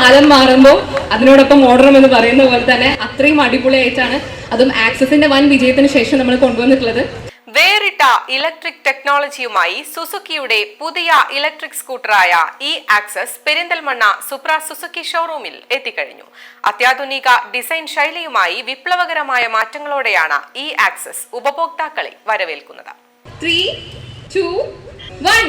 കാലം മാറുമ്പോൾ അതിനോടൊപ്പം ഓടണം എന്ന് പറയുന്ന പോലെ തന്നെ അത്രയും അടിപൊളിയായിട്ടാണ് അതും ആക്സസിന്റെ വൻ വിജയത്തിന് ശേഷം നമ്മൾ കൊണ്ടുവന്നിട്ടുള്ളത്. വേറിട്ട ഇലക്ട്രിക് ടെക്നോളജിയുമായി സുസുക്കിയുടെ പുതിയ ഇലക്ട്രിക് സ്കൂട്ടറായ ഇ ആക്സസ് പെരിന്തൽമണ്ണ സുപ്ര സുസുക്കി ഷോറൂമിൽ എത്തിക്കഴിഞ്ഞു. അത്യാധുനിക ഡിസൈൻ ശൈലിയുമായി വിപ്ലവകരമായ മാറ്റങ്ങളോടെയാണ് ഇ ആക്സസ് ഉപഭോക്താക്കളെ വരവേൽക്കുന്നത്. 3, 2, 1.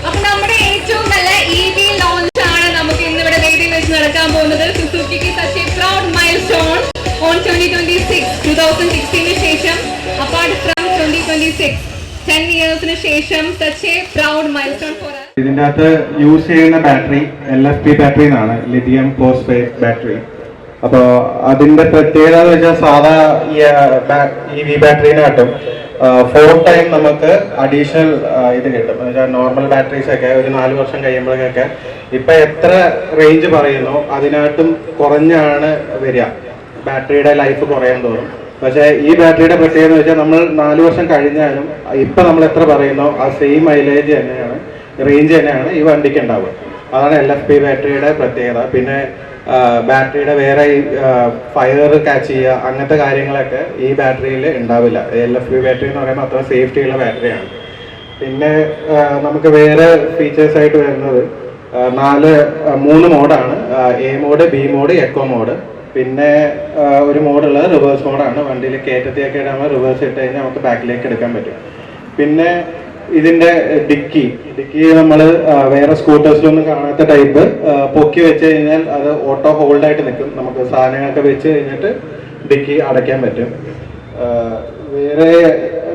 അപ്പോൾ നമ്മുടെ ഏറ്റവും നല്ല EV ലോഞ്ച് ആണ് നമുക്ക് ഇന്നിവിടെ വേദിയിൽ വെച്ച് നടക്കാൻ പോകുന്നത്. സുസുക്കിക്ക് such a proud milestone on 2016 ശേഷം apart from 2026 10 yearsന് ശേഷം such a proud milestone for us. ഇതിന്റെ അകത്ത് യൂസ് ചെയ്യുന്ന ബാറ്ററി LFP ബാറ്ററി എന്നാണ്, ലിഥിയം ഫോസ്ഫേറ്റ് ബാറ്ററി. അപ്പോൾ അതിന്റെ പ്രത്യേകത എന്ന് വെച്ചാൽ സാധാ EV ബാറ്ററിനെക്കാട്ടും 4 ടൈം നമുക്ക് അഡീഷണൽ ഇത് കിട്ടും. എന്ന് വെച്ചാൽ നോർമൽ ബാറ്ററീസ് ഒക്കെ ഒരു 4 വർഷം കഴിയുമ്പോഴേക്കൊക്കെ ഇപ്പൊ എത്ര റേഞ്ച് പറയുന്നു അതിനായിട്ടും കുറഞ്ഞാണ് വരിക, ബാറ്ററിയുടെ ലൈഫ് കുറയാൻ തോന്നും. പക്ഷേ ഈ ബാറ്ററിയുടെ പ്രത്യേകത എന്ന് വെച്ചാൽ നമ്മൾ 4 വർഷം കഴിഞ്ഞാലും ഇപ്പൊ നമ്മൾ എത്ര പറയുന്നോ ആ സെയിം മൈലേജ് തന്നെയാണ്, റേഞ്ച് തന്നെയാണ് ഈ വണ്ടിക്ക് ഉണ്ടാവുക. അതാണ് LFP ബാറ്ററിയുടെ പ്രത്യേകത. പിന്നെ ബാറ്ററിയുടെ വേറെ ഫയർ കാച്ച് ചെയ്യുക അങ്ങനത്തെ കാര്യങ്ങളൊക്കെ ഈ ബാറ്ററിയിൽ ഉണ്ടാവില്ല. LFP ബാറ്ററി എന്ന് പറയുമ്പോൾ അത്ര സേഫ്റ്റി ഉള്ള ബാറ്ററിയാണ്. പിന്നെ നമുക്ക് വേറെ ഫീച്ചേഴ്സ് ആയിട്ട് വരുന്നത് 3 മോഡാണ്. A mode, B mode, echo mode. പിന്നെ ഒരു മോഡുള്ളത് റിവേഴ്സ് മോഡാണ്. വണ്ടിയിൽ കയറ്റത്തിയൊക്കെ ഇടാமல் റിവേഴ്സ് ഇട്ട് കഴിഞ്ഞാൽ നമുക്ക് ബാക്കിലേക്ക് എടുക്കാൻ പറ്റും. പിന്നെ ഇതിന്റെ ഡിക്കി നമ്മൾ വേറെ സ്കൂട്ടേഴ്സിലൊന്നും കാണാത്ത ടൈപ്പ് പൊക്കി വെച്ച് കഴിഞ്ഞാൽ അത് ഓട്ടോ ഹോൾഡ് ആയിട്ട് നിൽക്കും. നമുക്ക് സാധനങ്ങളൊക്കെ വെച്ച് കഴിഞ്ഞിട്ട് ഡിക്കി അടയ്ക്കാൻ പറ്റും. വേറെ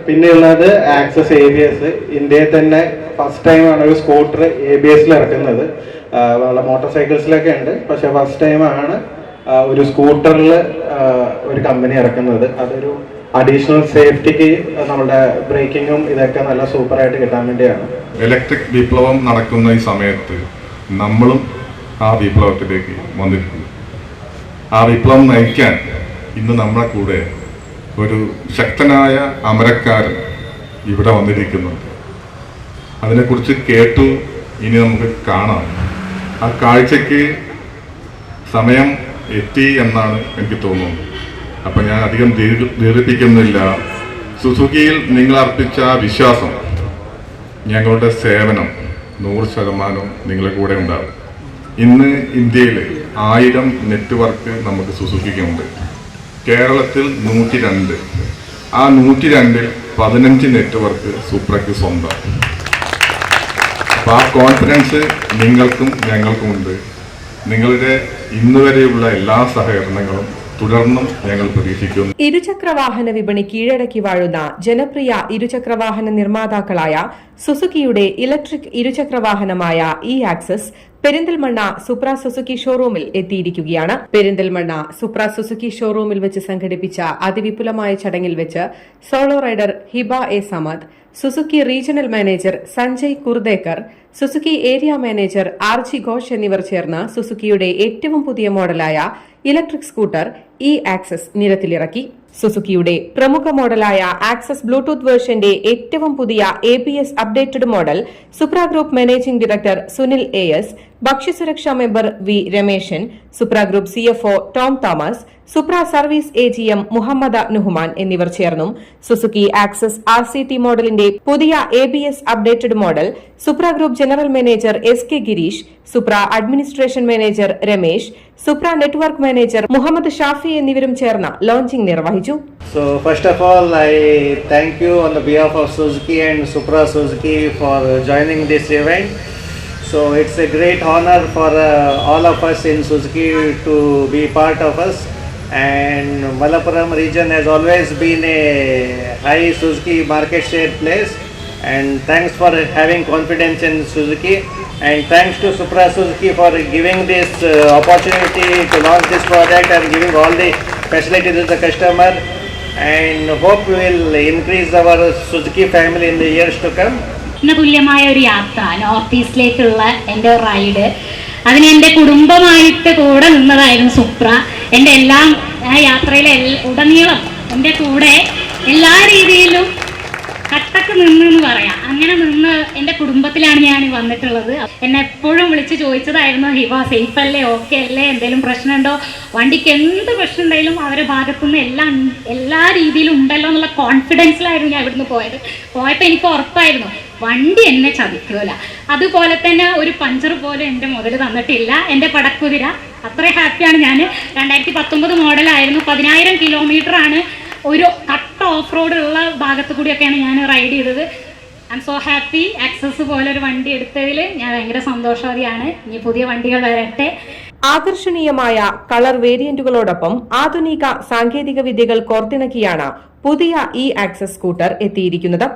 പിന്നെയുള്ളത് ആക്സസ് ABS. ഇന്ത്യയിൽ തന്നെ ഫസ്റ്റ് ടൈമാണ് ഒരു സ്കൂട്ടർ ABSൽ ഇറക്കുന്നത്. മോട്ടോർ സൈക്കിൾസിലൊക്കെ ഉണ്ട്, പക്ഷെ ഫസ്റ്റ് ടൈമാണ് ഒരു സ്കൂട്ടറിൽ ഒരു കമ്പനി ഇറക്കുന്നത്. അതൊരു അഡീഷണൽ സേഫ്റ്റിക്ക് നമ്മുടെ ബ്രേക്കിങ്ങും ഇതൊക്കെ നല്ല സൂപ്പറായിട്ട് കിട്ടാൻ വേണ്ടിയാണ്. ഇലക്ട്രിക് വിപ്ലവം നടക്കുന്ന ഈ സമയത്ത് നമ്മളും ആ വിപ്ലവത്തിലേക്ക് വന്നിട്ടുണ്ട്. ആ വിപ്ലവം നയിക്കാൻ ഇന്ന് നമ്മളെ കൂടെ ഒരു ശക്തനായ അമരക്കാരൻ ഇവിടെ വന്നിരിക്കുന്നുണ്ട്. അതിനെക്കുറിച്ച് കേട്ടു, ഇനി നമുക്ക് കാണാം. ആ കാഴ്ചയ്ക്ക് സമയം എത്തി എന്നാണ് എനിക്ക് തോന്നുന്നത്. അപ്പം ഞാൻ അധികം ദീർഘിപ്പിക്കുന്നില്ല. സുസുക്കിയിൽ നിങ്ങൾ അർപ്പിച്ച വിശ്വാസം, ഞങ്ങളുടെ സേവനം 100% നിങ്ങളുടെ കൂടെ ഉണ്ടാകും. ഇന്ന് ഇന്ത്യയിൽ 1000 നെറ്റ്വർക്ക് നമുക്ക് സുസുക്കിക്കുണ്ട്. കേരളത്തിൽ 102. ആ 102-ൽ 15 നെറ്റ്വർക്ക് സുപ്രയ്ക്ക് സ്വന്തം. അപ്പോൾ ആ കോൺഫിഡൻസ് നിങ്ങൾക്കും ഞങ്ങൾക്കുമുണ്ട്. നിങ്ങളുടെ ഇന്നുവരെയുള്ള എല്ലാ സഹകരണങ്ങളും തുടർന്നും ഞങ്ങൾ പ്രതീക്ഷിക്കുന്നു. ഇരുചക്രവാഹന വിപണി കീഴടക്കി വാഴുന്ന ജനപ്രിയ ഇരുചക്രവാഹന നിർമ്മാതാക്കളായ സുസുക്കിയുടെ ഇലക്ട്രിക് ഇരുചക്രവാഹനമായ ഇ ആക്സസ് പെരിന്തൽമണ്ണ സുപ്ര സുസുക്കി ഷോറൂമിൽ എത്തിയിരിക്കുകയാണ്. പെരിന്തൽമണ്ണ സുപ്ര സുസുക്കി ഷോറൂമിൽ വെച്ച് സംഘടിപ്പിച്ച അതിവിപുലമായ ചടങ്ങിൽ വെച്ച് solo rider Hiba A Samad, Suzuki regional manager Sanjay Kurdekar, Suzuki area manager RG Ghosh എന്നിവർ ചേർന്ന് സുസുക്കിയുടെ ഏറ്റവും പുതിയ മോഡലായ ഇലക്ട്രിക് സ്കൂട്ടർ ഇ ആക്സസ് നിരത്തിലിറക്കി. സുസുക്കിയുടെ പ്രമുഖ മോഡലായ ആക്സസ് ബ്ലൂടൂത്ത് വേർഷന്റെ ഏറ്റവും പുതിയ ABS updated model Supra group managing director Sunil AS, ഭക്ഷ്യസുരക്ഷാ member V Rameshan, Supra group CFO Tom Thomas, Supra service AGM Muhammad Nuhman എന്നിവർ ചേർന്നും സുസുക്കി ആക്സസ് RCT മോഡലിന്റെ പുതിയ ABS updated model Supra group general manager SK Girish, Supra administration manager Ramesh, Supra network manager Muhammad Shafi എന്നിവരും ചേർന്ന് ലോഞ്ചിംഗ് നിർവഹിച്ചു. So first of all, I thank you on the behalf of Suzuki and Supra Suzuki for joining this event. So it's a great honor for all of us in Suzuki to be part of us. And Malappuram region has always been a high Suzuki market share place. And thanks for having confidence in Suzuki. And thanks to Supra Suzuki for giving this opportunity to launch this product and giving all the facilities to the customer. And hope we will increase our Suzuki family in the years to come. തുല്യമായ ഒരു യാത്ര north ഈസ്റ്റിലേക്കുള്ള എൻ്റെ ride, അതിന് എൻ്റെ കുടുംബമായിട്ട് കൂടെ നിന്നതായിരുന്നു സുപ്ര. എൻ്റെ യാത്രയിലെ ഉടനീളം എൻ്റെ കൂടെ എല്ലാ രീതിയിലും കട്ടക്ക് നിന്ന് പറയാം. അങ്ങനെ നിന്ന് എൻ്റെ കുടുംബത്തിലാണ് ഞാൻ വന്നിട്ടുള്ളത്. എന്നെ എപ്പോഴും വിളിച്ച് ചോദിച്ചതായിരുന്നു, ഹിവ സേഫ് അല്ലേ, ഓക്കെ അല്ലേ, എന്തെങ്കിലും പ്രശ്നമുണ്ടോ, വണ്ടിക്ക് എന്ത് പ്രശ്നം ഉണ്ടെങ്കിലും അവരുടെ ഭാഗത്തുനിന്ന് എല്ലാ രീതിയിലും ഉണ്ടല്ലോ എന്നുള്ള കോൺഫിഡൻസിലായിരുന്നു ഞാൻ ഇവിടുന്ന് പോയപ്പോൾ എനിക്ക് ഉറപ്പായിരുന്നു വണ്ടി എന്നെ ചതിക്കൂല. അതുപോലെ തന്നെ ഒരു പഞ്ചർ പോലും എൻ്റെ മുതൽ തന്നിട്ടില്ല എൻ്റെ പടക്കുതിര. അത്ര ഹാപ്പിയാണ് ഞാൻ. 2019 മോഡലായിരുന്നു, 10,000 കിലോമീറ്ററാണ്. ഒരു കട്ട ഓഫ് റോഡ് ഉള്ള ഭാഗത്ത് കൂടിയൊക്കെയാണ് ഞാൻ റൈഡ് ചെയ്തത്. I M so happy. Access പോലെ ഒരു വണ്ടി എടുത്തതിൽ ഞാൻ ഭയങ്കര സന്തോഷവതിയാണ്. ഇനി പുതിയ വണ്ടികൾ വരട്ടെ. ആകർഷണീയമായ കളർ വേരിയന്റുകളോടൊപ്പം ആധുനിക സാങ്കേതിക വിദ്യകൾ കോർത്തിണക്കിയാണ് പുതിയ ഈ ആക്സസ് സ്കൂട്ടർ എത്തിയിരിക്കുന്നത്.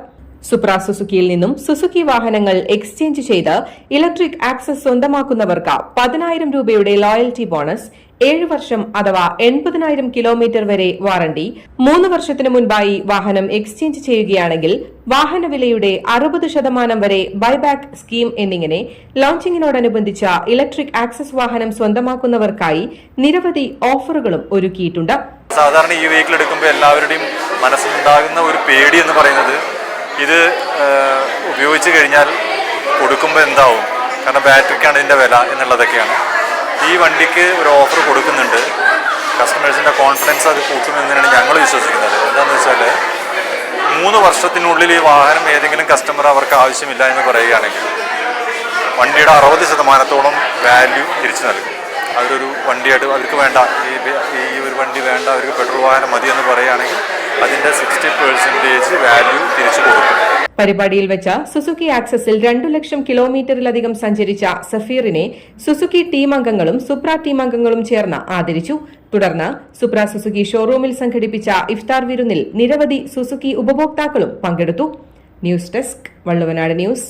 സുപ്ര സുസുക്കിയിൽ നിന്നും സുസുക്കി വാഹനങ്ങൾ എക്സ്ചേഞ്ച് ചെയ്ത് ഇലക്ട്രിക് ആക്സസ് സ്വന്തമാക്കുന്നവർക്ക് 10,000 രൂപയുടെ ലോയൽറ്റി ബോണസ്, 7 വർഷം അഥവാ 80,000 കിലോമീറ്റർ വരെ വാറണ്ടി, 3 വർഷത്തിനു മുൻപായി വാഹനം എക്സ്ചേഞ്ച് ചെയ്യുകയാണെങ്കിൽ വാഹനവിലയുടെ 60% വരെ ബൈബാക്ക് സ്കീം എന്നിങ്ങനെ ലോഞ്ചിങ്ങിനോടനുബന്ധിച്ച ഇലക്ട്രിക് ആക്സസ് വാഹനം സ്വന്തമാക്കുന്നവർക്കായി നിരവധി ഓഫറുകളും ഒരുക്കിയിട്ടുണ്ട്. സാധാരണ ഈ വെഹിക്കിൾ എടുക്കുമ്പോൾ എല്ലാവരുടെയും മനസ്സിലുണ്ടാകുന്ന ഒരു പേടി എന്ന് പറയുന്നത് ഇത് ഉപയോഗിച്ച് കഴിഞ്ഞാൽ കൊടുക്കുമ്പോൾ എന്താവും, കാരണം ബാറ്ററിക്കാണ് ഇതിൻ്റെ വില എന്നുള്ളതൊക്കെയാണ്. ഈ വണ്ടിക്ക് ഒരു ഓഫർ കൊടുക്കുന്നുണ്ട്. കസ്റ്റമേഴ്സിൻ്റെ കോൺഫിഡൻസ് അത് കൂട്ടുമെന്നാണ് ഞങ്ങൾ വിശ്വസിക്കുന്നത്. എന്താണെന്ന് വെച്ചാൽ 3 വർഷത്തിനുള്ളിൽ ഈ വാഹനം ഏതെങ്കിലും കസ്റ്റമർ അവർക്ക് ആവശ്യമില്ല എന്ന് പറയുകയാണെങ്കിൽ വണ്ടിയുടെ 60% വാല്യൂ തിരിച്ചു നൽകും. അവരൊരു വണ്ടിയായിട്ട് അവർക്ക് വേണ്ട, ഈ ഒരു വണ്ടി വേണ്ട, അവർക്ക് പെട്രോൾ വാഹനം മതി എന്ന് പറയുകയാണെങ്കിൽ അതിൻ്റെ 60% വാല്യൂ തിരിച്ചു കൊടുക്കും. പരിപാടിയിൽ വെച്ച് സുസുക്കി ആക്സസിൽ 2 ലക്ഷം കിലോമീറ്ററിലധികം സഞ്ചരിച്ച സഫീറിനെ സുസുക്കി ടീം അംഗങ്ങളും സുപ്ര ടീം അംഗങ്ങളും ചേർന്ന് ആദരിച്ചു. തുടർന്ന് സുപ്ര സുസുക്കി ഷോറൂമിൽ സംഘടിപ്പിച്ച ഇഫ്താർ വിരുന്നിൽ നിരവധി സുസുക്കി ഉപഭോക്താക്കളും പങ്കെടുത്തു. News desk, Valluvanad news.